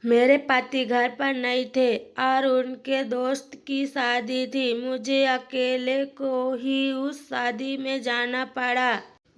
मेरे पति घर पर नहीं थे और उनके दोस्त की शादी थी। मुझे अकेले को ही उस शादी में जाना पड़ा।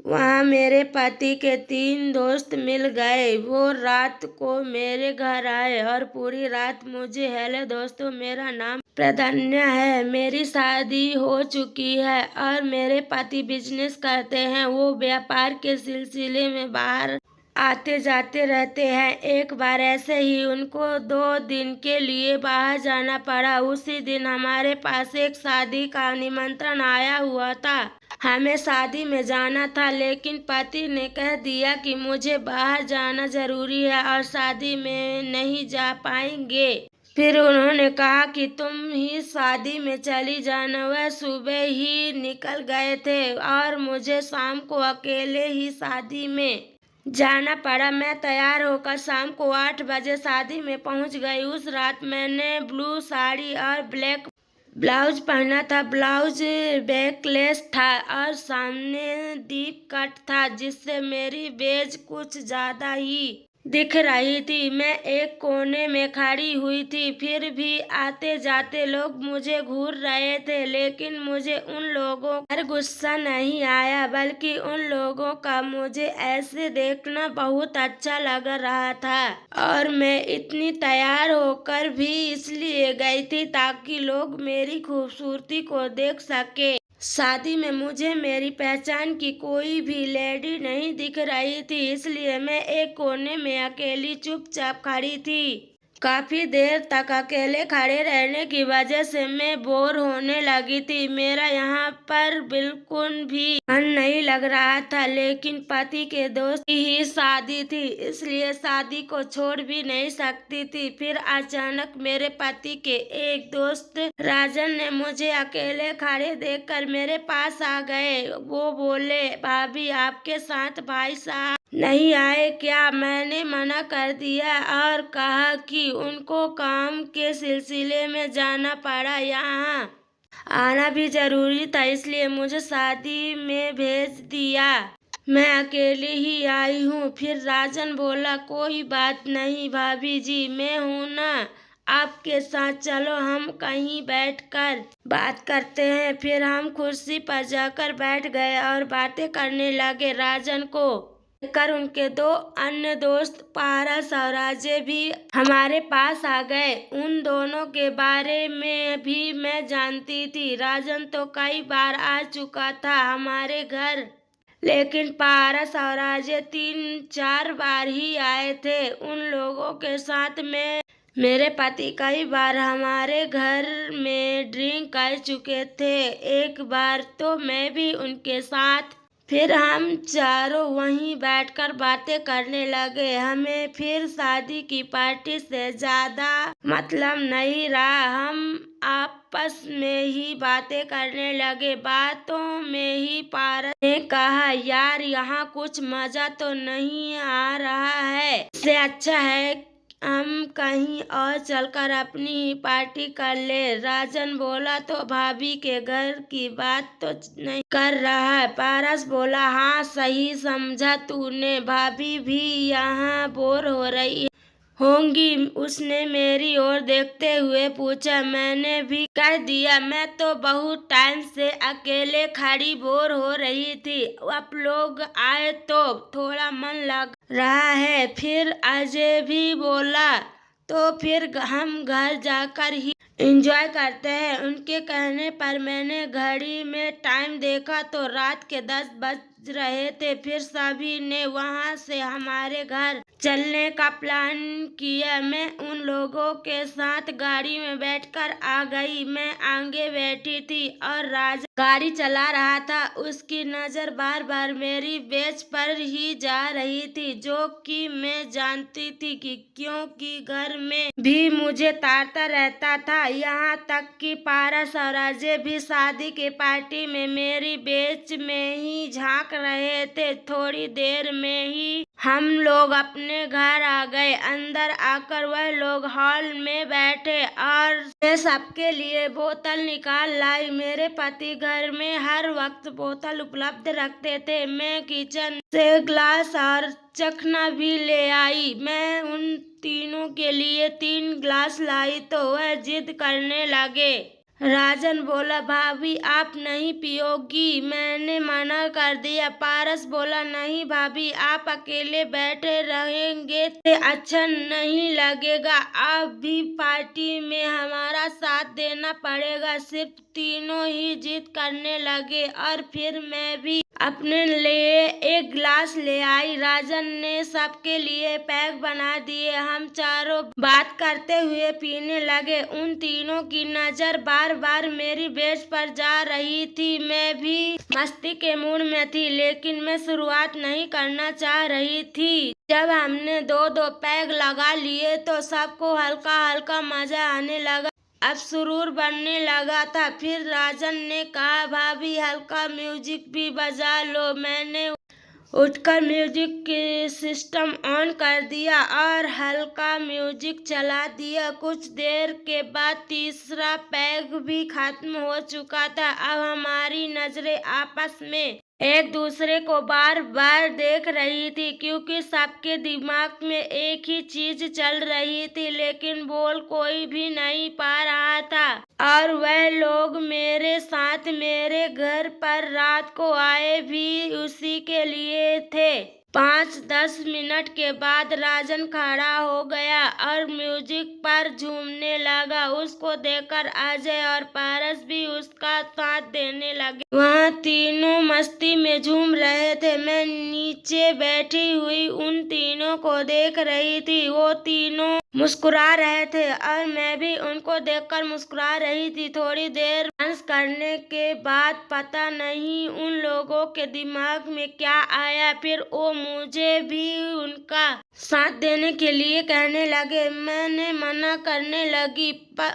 वहाँ मेरे पति के 3 दोस्त मिल गए। वो रात को मेरे घर आए और पूरी रात मुझे, हेलो दोस्तों, मेरा नाम प्रधन्या है, मेरी शादी हो चुकी है और मेरे पति बिजनेस करते हैं। वो व्यापार के सिलसिले में बाहर आते जाते रहते हैं। एक बार ऐसे ही उनको 2 दिन के लिए बाहर जाना पड़ा। उसी दिन हमारे पास एक शादी का निमंत्रण आया हुआ था। हमें शादी में जाना था, लेकिन पति ने कह दिया कि मुझे बाहर जाना जरूरी है और शादी में नहीं जा पाएंगे। फिर उन्होंने कहा कि तुम ही शादी में चली जाना। वह सुबह ही निकल गए थे और मुझे शाम को अकेले ही शादी में जाना पड़ा। मैं तैयार होकर शाम को 8 बजे शादी में पहुंच गई। उस रात मैंने ब्लू साड़ी और ब्लैक ब्लाउज पहना था। ब्लाउज बैकलेस था और सामने डीप कट था, जिससे मेरी बेज कुछ ज्यादा ही दिख रही थी। मैं एक कोने में खड़ी हुई थी। फिर भी आते जाते लोग मुझे घूर रहे थे, लेकिन मुझे उन लोगों पर गुस्सा नहीं आया, बल्कि उन लोगों का मुझे ऐसे देखना बहुत अच्छा लग रहा था। और मैं इतनी तैयार होकर भी इसलिए गई थी ताकि लोग मेरी खूबसूरती को देख सके। शादी में मुझे मेरी पहचान की कोई भी लेडी नहीं दिख रही थी, इसलिए मैं एक कोने में अकेली चुपचाप खड़ी थी। काफी देर तक अकेले खड़े रहने की वजह से मैं बोर होने लगी थी। मेरा यहाँ पर बिल्कुल भी मन नहीं लग रहा था, लेकिन पति के दोस्त की ही शादी थी, इसलिए शादी को छोड़ भी नहीं सकती थी। फिर अचानक मेरे पति के एक दोस्त राजन ने मुझे अकेले खड़े देखकर मेरे पास आ गए। वो बोले, भाभी आपके साथ भाई साहब नहीं आए क्या? मैंने मना कर दिया और कहा कि उनको काम के सिलसिले में जाना पड़ा। यहाँ आना भी जरूरी था, इसलिए मुझे शादी में भेज दिया। मैं अकेली ही आई हूँ। फिर राजन बोला, कोई बात नहीं भाभी जी, मैं हूँ ना आपके साथ, चलो हम कहीं बैठकर बात करते हैं। फिर हम कुर्सी पर जाकर बैठ गए और बातें करने लगे। राजन को देखकर उनके 2 अन्य दोस्त पारस और अजय भी हमारे पास आ गए। उन दोनों के बारे में भी मैं जानती थी। राजन तो कई बार आ चुका था हमारे घर, लेकिन पारस और अजय 3-4 बार ही आए थे। उन लोगों के साथ में मेरे पति कई बार हमारे घर में ड्रिंक कर चुके थे। एक बार तो मैं भी उनके साथ। फिर हम चारों वहीं बैठकर बातें करने लगे। हमें फिर शादी की पार्टी से ज्यादा मतलब नहीं रहा। हम आपस में ही बातें करने लगे। बातों में ही पारस ने कहा, यार यहाँ कुछ मजा तो नहीं आ रहा है, इससे अच्छा है हम कहीं और चलकर अपनी ही पार्टी कर ले। राजन बोला, तो भाभी के घर की बात तो नहीं कर रहा है? पारस बोला, हाँ सही समझा तूने, भाभी भी यहाँ बोर हो रही होंगी। उसने मेरी ओर देखते हुए पूछा। मैंने भी कह दिया, मैं तो बहुत टाइम से अकेले खड़ी बोर हो रही थी, आप लोग आए तो थोड़ा मन लग रहा है। फिर अजय भी बोला, तो फिर हम घर जाकर ही एंजॉय करते हैं। उनके कहने पर मैंने घड़ी में टाइम देखा तो रात के 10 बज रहे थे। फिर सभी ने वहां से हमारे घर चलने का प्लान किया। मैं उन लोगों के साथ गाड़ी में बैठकर आ गई। मैं आगे बैठी थी और राजा गाड़ी चला रहा था। उसकी नजर बार बार मेरी बेच पर ही जा रही थी, जो कि मैं जानती थी कि क्योंकि घर में भी मुझे ताड़ता रहता था। यहाँ तक कि पारस और अजय भी शादी की पार्टी में मेरी बेच में ही झांक रहे थे। थोड़ी देर में ही हम लोग अपने घर आ गए। अंदर आकर वह लोग हॉल में बैठे और मैं सबके लिए बोतल निकाल लाई। मेरे पति घर में हर वक्त बोतल उपलब्ध रखते थे। मैं किचन से ग्लास और चखना भी ले आई। मैं उन तीनों के लिए 3 ग्लास लाई तो वह जिद करने लगे। राजन बोला, भाभी आप नहीं पियोगी? मैंने मना कर दिया। पारस बोला, नहीं भाभी, आप अकेले बैठे रहेंगे तो अच्छा नहीं लगेगा। आप भी पार्टी में हमारा साथ देना पड़ेगा। सिर्फ तीनों ही जिद करने लगे और फिर मैं भी अपने लिए 1 गिलास ले आई। राजन ने सबके लिए पैक बना दिए। हम चारों बात करते हुए पीने लगे। उन तीनों की नजर बार बार मेरी बेच पर जा रही थी। मैं भी मस्ती के मूड में थी, लेकिन मैं शुरुआत नहीं करना चाह रही थी। जब हमने 2-2 पैग लगा लिए तो सबको हल्का हल्का मजा आने लगा। अब सुरूर बनने लगा था। फिर राजन ने कहा, भाभी हल्का म्यूजिक भी बजा लो। मैंने उठकर म्यूजिक के सिस्टम ऑन कर दिया और हल्का म्यूजिक चला दिया। कुछ देर के बाद तीसरा पैग भी खत्म हो चुका था। अब हमारी नजरें आपस में एक दूसरे को बार बार देख रही थी, क्योंकि सबके दिमाग में एक ही चीज चल रही थी, लेकिन बोल कोई भी नहीं पा रहा था। और वह लोग मेरे साथ मेरे घर पर रात को आए भी उसी के लिए थे। 5-10 मिनट के बाद राजन खड़ा हो गया और म्यूजिक पर झूमने लगा। उसको देखकर अजय और पारस भी उसका साथ देने लगे। वहाँ तीनों मस्ती में झूम रहे थे। मैं नीचे बैठी हुई उन तीनों को देख रही थी। वो तीनों मुस्कुरा रहे थे और मैं भी उनको देखकर मुस्कुरा रही थी। थोड़ी देर डांस करने के बाद पता नहीं उन लोगों के दिमाग में क्या आया, फिर वो मुझे भी उनका साथ देने के लिए कहने लगे। मैंने मना करने लगी,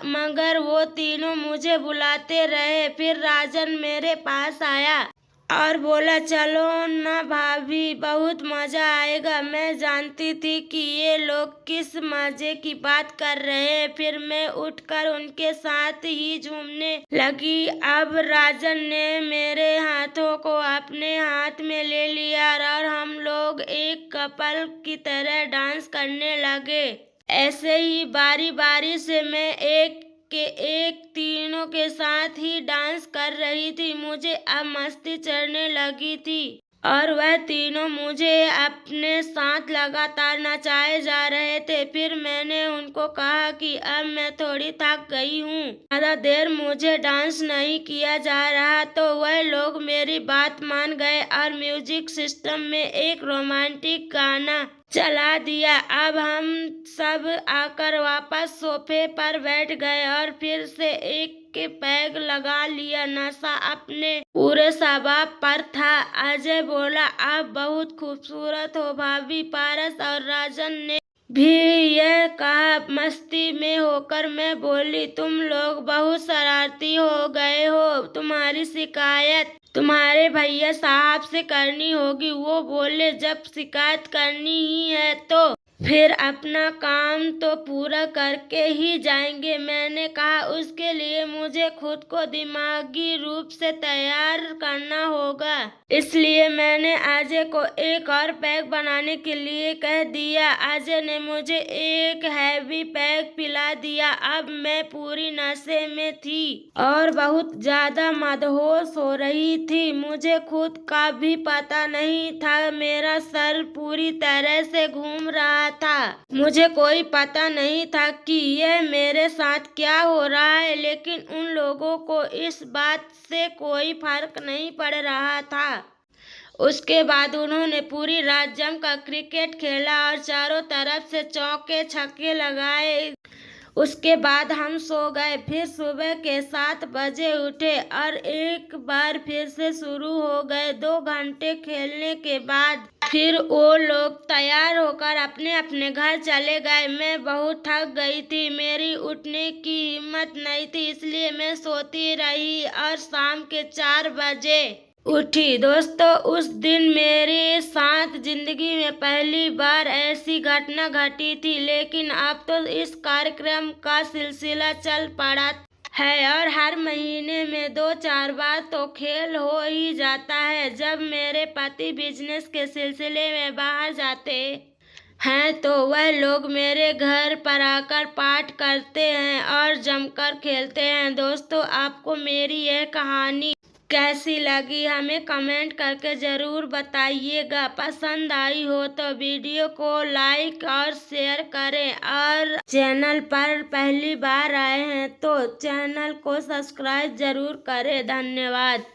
मगर वो तीनों मुझे बुलाते रहे। फिर राजन मेरे पास आया और बोला, चलो ना भाभी, बहुत मजा आएगा। मैं जानती थी कि ये लोग किस मजे की बात कर रहे हैं। फिर मैं उठकर उनके साथ ही झूमने लगी। अब राजन ने मेरे हाथों को अपने हाथ में ले लिया और हम लोग एक कपल की तरह डांस करने लगे। ऐसे ही बारी बारी से मैं एक तीनों के साथ ही डांस कर रही थी। मुझे अब मस्ती चढ़ने लगी थी और वह तीनों मुझे अपने साथ लगातार नचाए जा रहे थे। फिर मैंने उनको कहा कि अब मैं थोड़ी थक गई हूँ, ज़्यादा देर मुझे डांस नहीं किया जा रहा। तो वह लोग मेरी बात मान गए और म्यूजिक सिस्टम में एक रोमांटिक गाना चला दिया। अब हम सब आकर वापस सोफे पर बैठ गए और फिर से एक के पैग लगा लिया। नशा अपने पूरे शबाब पर था। अजय बोला, आप बहुत खूबसूरत हो भाभी। पारस और राजन ने भी यह कहा। मस्ती में होकर मैं बोली, तुम लोग बहुत शरारती हो गए हो। तुम्हारी शिकायत तुम्हारे भैया साहब से करनी होगी। वो बोले, जब शिकायत करनी ही है तो फिर अपना काम तो पूरा करके ही जाएंगे। मैंने कहा, उसके लिए मुझे खुद को दिमागी रूप से तैयार करना होगा। इसलिए मैंने अजय को एक और पैक बनाने के लिए कह दिया। अजय ने मुझे एक हैवी पैक पिला दिया। अब मैं पूरी नशे में थी और बहुत ज्यादा मदहोश हो रही थी। मुझे खुद का भी पता नहीं था। मेरा सर पूरी तरह से घूम रहा था। मुझे कोई पता नहीं था कि यह मेरे साथ क्या हो रहा है, लेकिन उन लोगों को इस बात से कोई फर्क नहीं पड़ रहा था। उसके बाद उन्होंने पूरी रात जमकर क्रिकेट खेला और चारों तरफ से चौके छक्के लगाए। उसके बाद हम सो गए। फिर सुबह के 7 बजे उठे और एक बार फिर से शुरू हो गए। 2 घंटे खेलने के बाद फिर वो लोग तैयार होकर अपने अपने घर चले गए। मैं बहुत थक गई थी। मेरी उठने की हिम्मत नहीं थी, इसलिए मैं सोती रही और शाम के 4 बजे उठी। दोस्तों, उस दिन मेरे साथ जिंदगी में पहली बार ऐसी घटना घटी थी, लेकिन अब तो इस कार्यक्रम का सिलसिला चल पड़ा है और हर महीने में 2-4 बार तो खेल हो ही जाता है। जब मेरे पति बिजनेस के सिलसिले में बाहर जाते हैं तो वह लोग मेरे घर पर आकर पाठ करते हैं और जमकर खेलते हैं। दोस्तों, आपको मेरी यह कहानी कैसी लगी हमें कमेंट करके ज़रूर बताइएगा। पसंद आई हो तो वीडियो को लाइक और शेयर करें और चैनल पर पहली बार आए हैं तो चैनल को सब्सक्राइब ज़रूर करें। धन्यवाद।